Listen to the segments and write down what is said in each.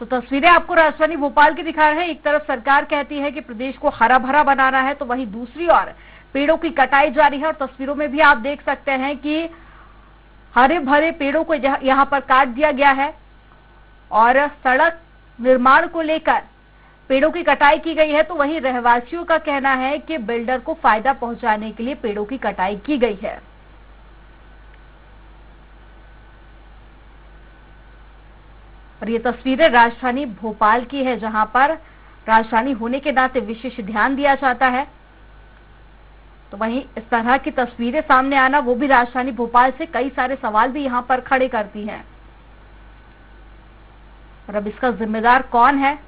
तो तस्वीरें आपको राजधानी भोपाल की दिखा रहे हैं। एक तरफ सरकार कहती है कि प्रदेश को हरा भरा बनाना है, तो वहीं दूसरी ओर पेड़ों की कटाई जारी है। और तस्वीरों में भी आप देख सकते हैं कि हरे भरे पेड़ों को यहाँ पर काट दिया गया है और सड़क निर्माण को लेकर पेड़ों की कटाई की गई है। तो वहीं रहवासियों का कहना है कि बिल्डर को फायदा पहुंचाने के लिए पेड़ों की कटाई की गई है। और ये तस्वीरें राजधानी भोपाल की है, जहां पर राजधानी होने के नाते विशेष ध्यान दिया जाता है। तो वहीं इस तरह की तस्वीरें सामने आना, वो भी राजधानी भोपाल से कई सारे सवाल भी यहां पर खड़े करती हैं। और अब इसका जिम्मेदार कौन है,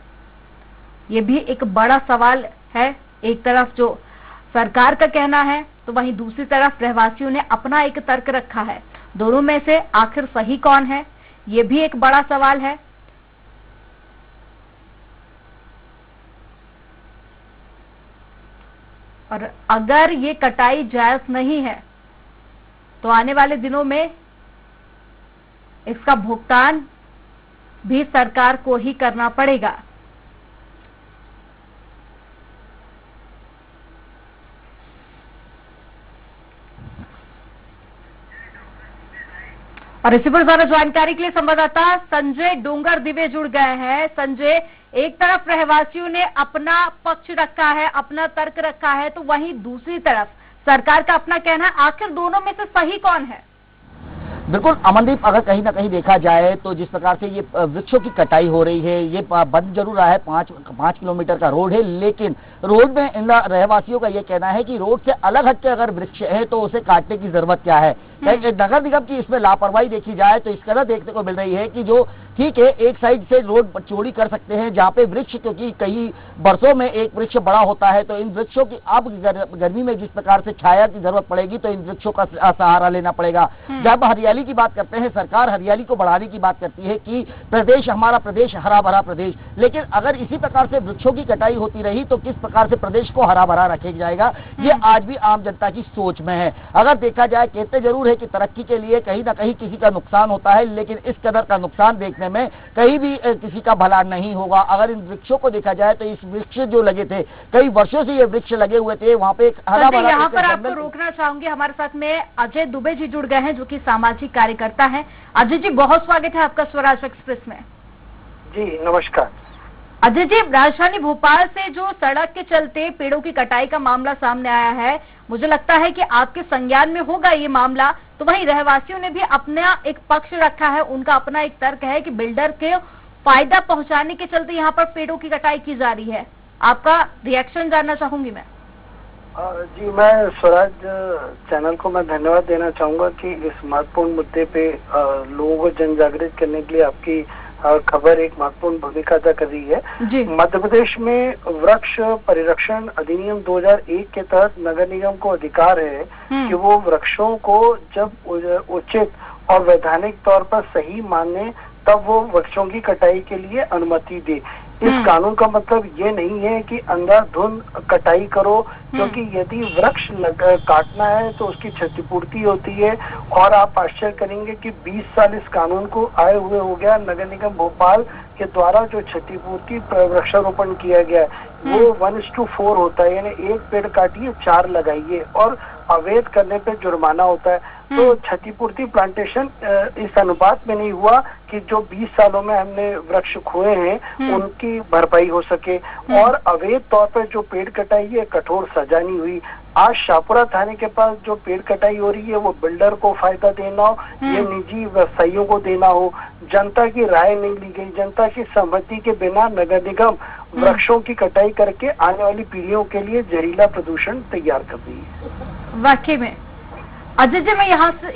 ये भी एक बड़ा सवाल है। एक तरफ जो सरकार का कहना है, तो वहीं दूसरी तरफ रहवासियों ने अपना एक तर्क रखा है। दोनों में से आखिर सही कौन है, ये भी एक बड़ा सवाल है। और अगर ये कटाई जायज नहीं है, तो आने वाले दिनों में इसका भुगतान भी सरकार को ही करना पड़ेगा। और इसी पर ज्यादा जानकारी के लिए संवाददाता संजय डोंगर दिवे जुड़ गए हैं। संजय, एक तरफ रहवासियों ने अपना पक्ष रखा है, अपना तर्क रखा है, तो वहीं दूसरी तरफ सरकार का अपना कहना है। आखिर दोनों में से सही कौन है? बिल्कुल अमनदीप, अगर कहीं ना कहीं देखा जाए तो जिस प्रकार से ये वृक्षों की कटाई हो रही है, ये बंद जरूर रहा है, 5 किलोमीटर का रोड है, लेकिन रोड में इन रहवासियों का ये कहना है कि रोड से अलग हटके अगर वृक्ष है तो उसे काटने की जरूरत क्या है। नगर निगम की इसमें लापरवाही देखी जाए तो इस तरह देखने को मिल रही है कि जो ठीक है, एक साइड से रोड चौड़ी कर सकते हैं जहां पे वृक्ष, क्योंकि कई वर्षों में एक वृक्ष बड़ा होता है, तो इन वृक्षों की अब गर्मी में जिस प्रकार से छाया की जरूरत पड़ेगी, तो इन वृक्षों का सहारा लेना पड़ेगा। जब हरियाली की बात करते हैं, सरकार हरियाली को बढ़ाने की बात करती है कि प्रदेश, हमारा प्रदेश हरा भरा प्रदेश, लेकिन अगर इसी प्रकार से वृक्षों की कटाई होती रही तो किस प्रकार से प्रदेश को हरा भरा रखा जाएगा, ये आज भी आम जनता की सोच में है। अगर देखा जाए, कहते जरूर है कि तरक्की के लिए कहीं ना कहीं किसी का नुकसान होता है, लेकिन इस कदर का नुकसान देखने में कहीं भी किसी का भला नहीं होगा। अगर इन वृक्षों को देखा जाए तो इस वृक्ष जो लगे थे, कई वर्षों से ये वृक्ष लगे हुए थे, वहां पे एक हरा भरा। यहाँ पर आपको रोकना चाहूंगी, हमारे साथ में अजय दुबे जी जुड़ गए हैं, जो कि सामाजिक कार्यकर्ता हैं। अजय जी, बहुत स्वागत है आपका स्वराज एक्सप्रेस में। जी नमस्कार। अजय जी, राजधानी भोपाल से जो सड़क के चलते पेड़ों की कटाई का मामला सामने आया है, मुझे लगता है कि आपके संज्ञान में होगा ये मामला। तो वहीं रहवासियों ने भी अपना एक पक्ष रखा है, उनका अपना एक तर्क है कि बिल्डर के फायदा पहुंचाने के चलते यहाँ पर पेड़ों की कटाई की जा रही है। आपका रिएक्शन जानना चाहूंगी मैं। जी, मैं स्वराज चैनल को मैं धन्यवाद देना चाहूंगा कि इस महत्वपूर्ण मुद्दे पे लोगों को जन जागृत करने के लिए आपकी खबर एक महत्वपूर्ण भूमिका अदा कर रही है। मध्य प्रदेश में वृक्ष परिरक्षण अधिनियम 2001 के तहत नगर निगम को अधिकार है कि वो वृक्षों को जब उचित और वैधानिक तौर पर सही माने, तब वो वृक्षों की कटाई के लिए अनुमति दे। इस कानून का मतलब ये नहीं है कि अंधाधुंध कटाई करो, क्योंकि यदि वृक्ष काटना है तो उसकी क्षतिपूर्ति होती है। और आप आश्चर्य करेंगे कि 20 साल इस कानून को आए हुए हो गया। नगर निगम भोपाल के द्वारा जो क्षतिपूर्ति वृक्षारोपण किया गया है वो 1:4 होता है, यानी एक पेड़ काटिए 4 लगाइए, और अवैध करने पे जुर्माना होता है। तो क्षतिपूर्ति प्लांटेशन इस अनुपात में नहीं हुआ कि जो 20 सालों में हमने वृक्ष खोए हैं उनकी भरपाई हो सके। और अवैध तौर पर जो पेड़ कटाई है, कठोर सजा नहीं हुई। आज शाहपुरा थाने के पास जो पेड़ कटाई हो रही है वो बिल्डर को फायदा देना हो, ये निजी व्यवसायियों को देना हो, जनता की राय नहीं ली गई। जनता की सहमति के बिना नगर निगम वृक्षों की कटाई करके आने वाली पीढ़ियों के लिए जहरीला प्रदूषण तैयार कर रही है। वाकई में अजय जी, मैं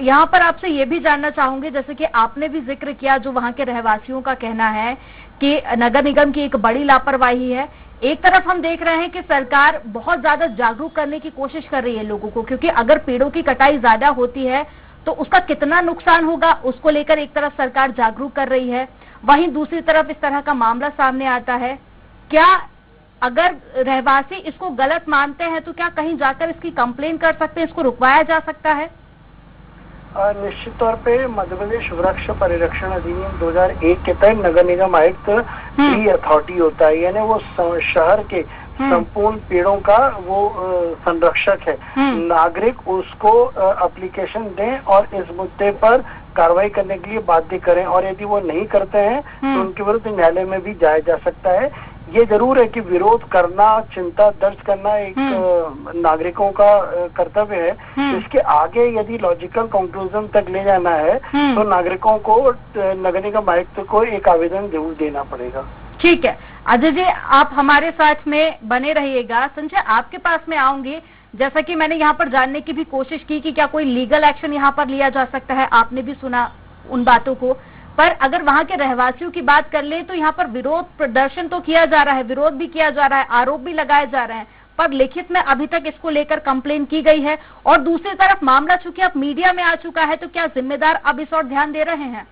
यहाँ पर आपसे ये भी जानना चाहूंगी, जैसे कि आपने भी जिक्र किया, जो वहाँ के रहवासियों का कहना है कि नगर निगम की एक बड़ी लापरवाही है। एक तरफ हम देख रहे हैं कि सरकार बहुत ज्यादा जागरूक करने की कोशिश कर रही है लोगों को, क्योंकि अगर पेड़ों की कटाई ज्यादा होती है तो उसका कितना नुकसान होगा, उसको लेकर एक तरफ सरकार जागरूक कर रही है, वहीं दूसरी तरफ इस तरह का मामला सामने आता है। क्या अगर रहवासी इसको गलत मानते हैं तो क्या कहीं जाकर इसकी कंप्लेन कर सकते हैं, इसको रुकवाया जा सकता है? निश्चित तौर पे मध्य प्रदेश वृक्ष परिरक्षण अधिनियम 2001 के तहत नगर निगम आयुक्त ट्री अथॉरिटी होता है, यानी वो शहर के संपूर्ण पेड़ों का वो संरक्षक है। नागरिक उसको एप्लीकेशन दें और इस मुद्दे पर कार्रवाई करने के लिए बाध्य करें, और यदि वो नहीं करते हैं तो उनके विरुद्ध न्यायालय में भी जाया जा सकता है। ये जरूर है कि विरोध करना, चिंता दर्ज करना एक नागरिकों का कर्तव्य है। इसके आगे यदि लॉजिकल कंक्लूजन तक ले जाना है तो नागरिकों को नगर निगम आयुक्त को एक आवेदन जरूर देना पड़ेगा। ठीक है अजय जी, आप हमारे साथ में बने रहिएगा। संजय, आपके पास में आऊंगी। जैसा कि मैंने यहाँ पर जानने की भी कोशिश की कि क्या कोई लीगल एक्शन यहाँ पर लिया जा सकता है, आपने भी सुना उन बातों को, पर अगर वहां के रहवासियों की बात कर ले तो यहाँ पर विरोध प्रदर्शन तो किया जा रहा है, विरोध भी किया जा रहा है, आरोप भी लगाए जा रहे हैं, पर लिखित में अभी तक इसको लेकर कंप्लेन की गई है। और दूसरी तरफ मामला चूंकि अब मीडिया में आ चुका है, तो क्या जिम्मेदार अब इस और ध्यान दे रहे हैं?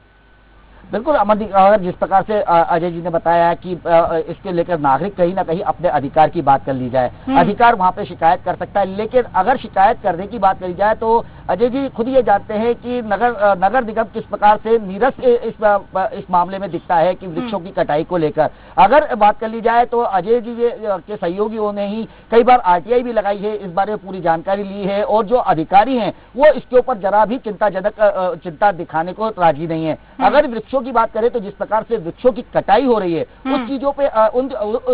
बिल्कुल अमनदीप, अगर जिस प्रकार से अजय जी ने बताया कि इसके लेकर नागरिक कहीं ना कहीं अपने अधिकार की बात कर ली जाए, अधिकार वहां पे शिकायत कर सकता है, लेकिन अगर शिकायत करने की बात करी जाए तो अजय जी खुद ये जानते हैं कि नगर निगम किस प्रकार से नीरस इस मामले में दिखता है कि वृक्षों की कटाई को लेकर अगर बात कर ली जाए तो अजय जी के सहयोगियों ने ही कई बार आरटीआई भी लगाई है, इस बारे में पूरी जानकारी ली है, और जो अधिकारी हैं वो इसके ऊपर जरा भी चिंता दिखाने को राजी नहीं है। अगर वृक्षों की बात करें तो जिस प्रकार से वृक्षों की कटाई हो रही है उस चीजों पे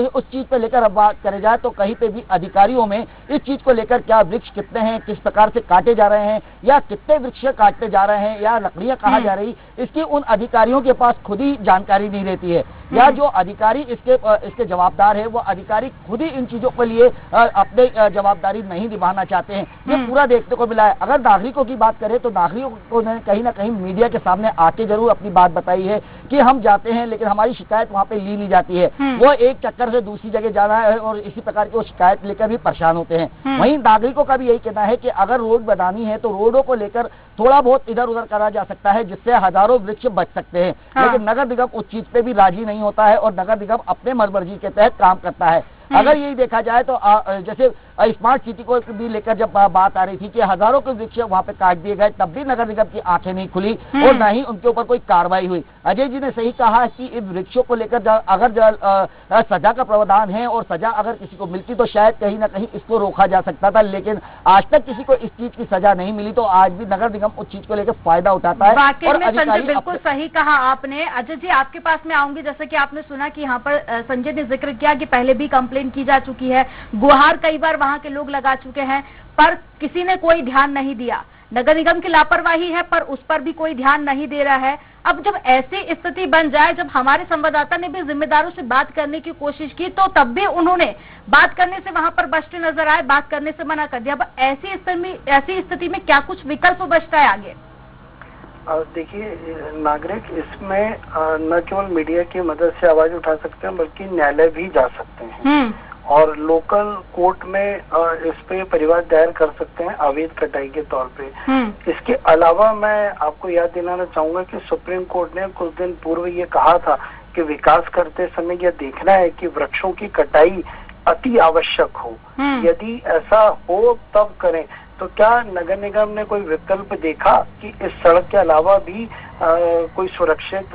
उस चीज पे लेकर अब बात करें जाए तो कहीं पे भी अधिकारियों में इस चीज को लेकर क्या वृक्ष कितने हैं, किस प्रकार से काटे जा रहे हैं, या कितने वृक्ष काटते जा रहे हैं, या लकड़ियां कहाँ जा रही, इसकी उन अधिकारियों के पास खुद ही जानकारी नहीं रहती है, या जो अधिकारी इसके जवाबदार है वो अधिकारी खुद ही इन चीजों के लिए अपने जवाबदारी नहीं निभाना चाहते हैं। ये पूरा देखने को मिला है। अगर नागरिकों की बात करें तो नागरिकों ने कहीं ना कहीं मीडिया के सामने आके जरूर अपनी बात बताई है कि हम जाते हैं लेकिन हमारी शिकायत वहां पे ली नहीं जाती है, वो एक चक्कर से दूसरी जगह जाना है और इसी प्रकार की वो शिकायत लेकर भी परेशान होते हैं। वहीं नागरिकों का भी यही कहना है कि अगर रोड बनानी है तो रोडों को लेकर थोड़ा बहुत इधर उधर करा जा सकता है जिससे हजारों वृक्ष बच सकते हैं, लेकिन नगर निगम उस चीज पे भी राजी नहीं होता है और नगर निगम अपने मनमर्जी के तहत काम करता है। अगर यही देखा जाए तो जैसे स्मार्ट सिटी को भी लेकर जब बात आ रही थी कि हजारों के वृक्ष वहां पे काट दिए गए, तब भी नगर निगम की आंखें नहीं खुली और न ही उनके ऊपर कोई कार्रवाई हुई। अजय जी ने सही कहा कि इन वृक्षों को लेकर अगर सजा का प्रावधान है और सजा अगर किसी को मिलती तो शायद कहीं ना कहीं इसको रोका जा सकता था, लेकिन आज तक किसी को इस चीज की सजा नहीं मिली, तो आज भी नगर निगम उस चीज को लेकर फायदा उठाता है। वाकई में संजय बिल्कुल सही कहा आपने। अजय जी, आपके पास में आऊंगी। जैसे कि आपने सुना कि यहाँ पर संजय ने जिक्र किया कि पहले भी कंप्लेन की जा चुकी है, गुहार कई बार वहां के लोग लगा चुके हैं, पर किसी ने कोई ध्यान नहीं दिया। नगर निगम की लापरवाही है पर उस पर भी कोई ध्यान नहीं दे रहा है। अब जब ऐसी स्थिति बन जाए, जब हमारे संवाददाता ने भी जिम्मेदारों से बात करने की कोशिश की तो तब भी उन्होंने बात करने से वहां पर बचते नजर आए, बात करने से मना कर दिया। अब ऐसी स्थिति में क्या कुछ विकल्प बचता है आगे? देखिए, नागरिक इसमें न केवल मीडिया की मदद से आवाज उठा सकते हैं बल्कि न्यायालय भी जा सकते हैं और लोकल कोर्ट में इस पे परिवाद दायर कर सकते हैं अवैध कटाई के तौर पे। इसके अलावा मैं आपको याद दिलाना चाहूंगा कि सुप्रीम कोर्ट ने कुछ दिन पूर्व ये कहा था कि विकास करते समय यह देखना है कि वृक्षों की कटाई अति आवश्यक हो, यदि ऐसा हो तब करें। तो क्या नगर निगम ने कोई विकल्प देखा कि इस सड़क के अलावा भी कोई सुरक्षित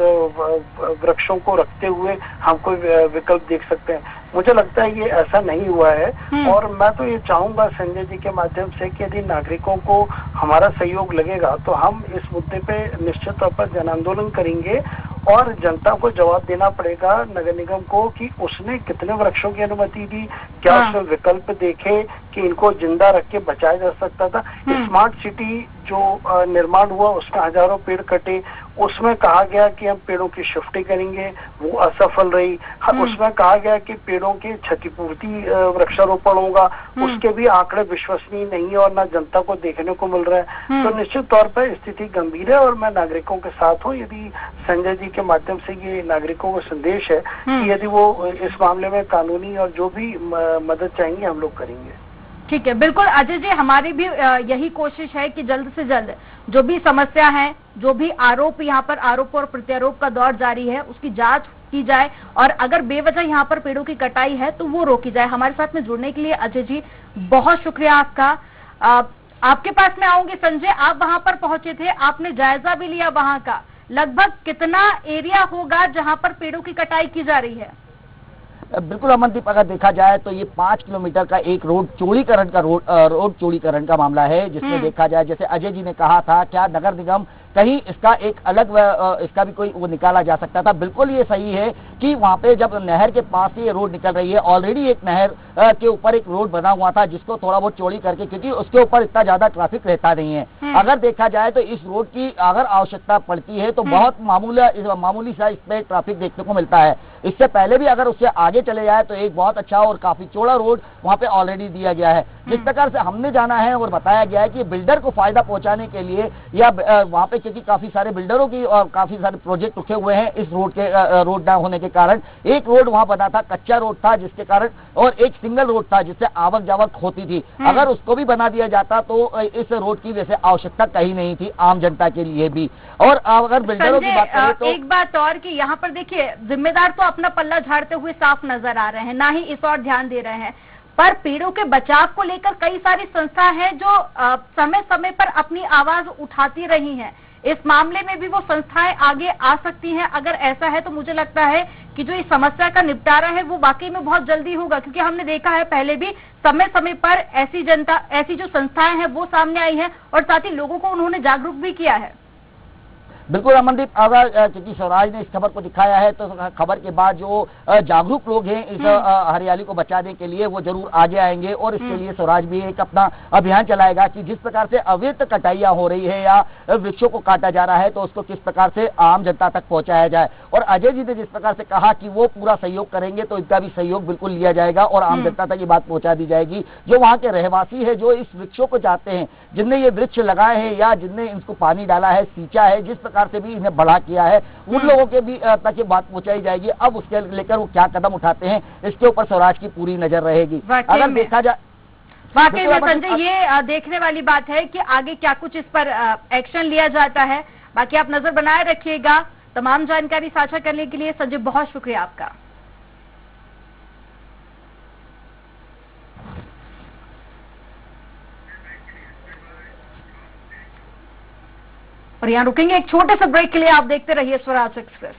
वृक्षों को रखते हुए हम कोई विकल्प देख सकते हैं? मुझे लगता है ये ऐसा नहीं हुआ है। और मैं तो ये चाहूंगा संजय जी के माध्यम से कि यदि नागरिकों को हमारा सहयोग लगेगा तो हम इस मुद्दे पे निश्चित तौर पर जन आंदोलन करेंगे और जनता को जवाब देना पड़ेगा नगर निगम को कि उसने कितने वृक्षों की अनुमति दी, क्या उसने विकल्प देखे कि इनको जिंदा रख के बचाया जा सकता था। स्मार्ट सिटी जो निर्माण हुआ उसमें हजारों पेड़ कटे, उसमें कहा गया कि हम पेड़ों की शिफ्टिंग करेंगे, वो असफल रही। उसमें कहा गया कि पेड़ों की क्षतिपूर्ति वृक्षारोपण होगा, उसके भी आंकड़े विश्वसनीय नहीं है और ना जनता को देखने को मिल रहा है। तो निश्चित तौर पर स्थिति गंभीर है और मैं नागरिकों के साथ हूँ। यदि संजय जी के माध्यम से ये नागरिकों को संदेश है कि यदि वो इस मामले में कानूनी और जो भी मदद चाहेंगे हम लोग करेंगे। ठीक है, बिल्कुल अजय जी, हमारी भी यही कोशिश है कि जल्द से जल्द जो भी समस्या है, जो भी आरोप यहाँ पर आरोप और प्रत्यारोप का दौर जारी है, उसकी जांच की जाए और अगर बेवजह यहाँ पर पेड़ों की कटाई है तो वो रोकी जाए। हमारे साथ में जुड़ने के लिए अजय जी बहुत शुक्रिया आपका। आपके पास मैं आऊंगी संजय, आप वहां पर पहुंचे थे, आपने जायजा भी लिया वहां का, लगभग कितना एरिया होगा जहां पर पेड़ों की कटाई की जा रही है? बिल्कुल अमनदीप, अगर देखा जाए तो ये 5 किलोमीटर का एक रोड चौड़ीकरण का रोड चौड़ीकरण का मामला है, जिसमें देखा जाए जैसे अजय जी ने कहा था, क्या नगर निगम कहीं इसका एक अलग इसका भी कोई वो निकाला जा सकता था। बिल्कुल ये सही है कि वहां पे जब नहर के पास से ये रोड निकल रही है, ऑलरेडी एक नहर के ऊपर एक रोड बना हुआ था जिसको थोड़ा बहुत चौड़ी करके, क्योंकि उसके ऊपर इतना ज्यादा ट्रैफिक रहता नहीं है। अगर देखा जाए तो इस रोड की अगर आवश्यकता पड़ती है तो बहुत मामूली सा इस पे ट्रैफिक देखने को मिलता है। इससे पहले भी अगर उससे आगे चले जाए तो एक बहुत अच्छा और काफी चौड़ा रोड वहां पे ऑलरेडी दिया गया है। जिस प्रकार से हमने जाना है और बताया गया है कि बिल्डर को फायदा पहुंचाने के लिए या वहां पे, क्योंकि काफी सारे बिल्डरों की और काफी सारे प्रोजेक्ट रुके हुए हैं इस रोड ना होने के कारण। एक रोड वहां बना था, कच्चा रोड था जिसके कारण, और एक सिंगल रोड था जिससे आवक जावक होती थी। अगर उसको भी बना दिया जाता तो इस रोड की वैसे आवश्यकता कहीं नहीं थी आम जनता के लिए भी। और अगर बिल्डरों की बात करें तो एक बात और कि यहाँ पर देखिए, जिम्मेदार तो अपना पल्ला झाड़ते हुए साफ नजर आ रहे हैं, ना ही इस और ध्यान दे रहे हैं, पर पेड़ों के बचाव को लेकर कई सारी संस्था हैं जो समय समय पर अपनी आवाज उठाती रही हैं। इस मामले में भी वो संस्थाएं आगे आ सकती हैं। अगर ऐसा है तो मुझे लगता है कि जो इस समस्या का निपटारा है वो वाकई में बहुत जल्दी होगा, क्योंकि हमने देखा है पहले भी समय समय पर ऐसी जो संस्थाएं हैं वो सामने आई हैं और साथ ही लोगों को उन्होंने जागरूक भी किया है। बिल्कुल अमनदीप, अगर क्योंकि स्वराज ने इस खबर को दिखाया है तो खबर के बाद जो जागरूक लोग हैं इस हरियाली को बचाने के लिए वो जरूर आगे आएंगे, और इसके लिए स्वराज भी एक अपना अभियान चलाएगा कि जिस प्रकार से अवैध कटाइयां हो रही है या वृक्षों को काटा जा रहा है तो उसको किस प्रकार से आम जनता तक पहुंचाया जाए। और अजय जी ने जिस प्रकार से कहा कि वो पूरा सहयोग करेंगे तो इनका भी सहयोग बिल्कुल लिया जाएगा और आम जनता तक ये बात पहुंचा दी जाएगी। जो वहां के रहवासी है, जो इस वृक्षों को चाहते हैं, जिनने ये वृक्ष लगाए हैं या जिनने इनको पानी डाला है, सींचा है, जिस प्रकार से भी इन्हें बढ़ा किया है, उन लोगों के भी तक ये बात पहुंचाई जाएगी। अब उसके लेकर वो क्या कदम उठाते हैं इसके ऊपर स्वराज की पूरी नजर रहेगी। अगर देखा जाए वाकई में संजय, ये देखने वाली बात है कि आगे क्या कुछ इस पर एक्शन लिया जाता है। बाकी आप नजर बनाए रखिएगा। तमाम जानकारी साझा करने के लिए संजय बहुत शुक्रिया आपका। और यहाँ रुकेंगे एक छोटे से ब्रेक के लिए। आप देखते रहिए स्वराज एक्सप्रेस।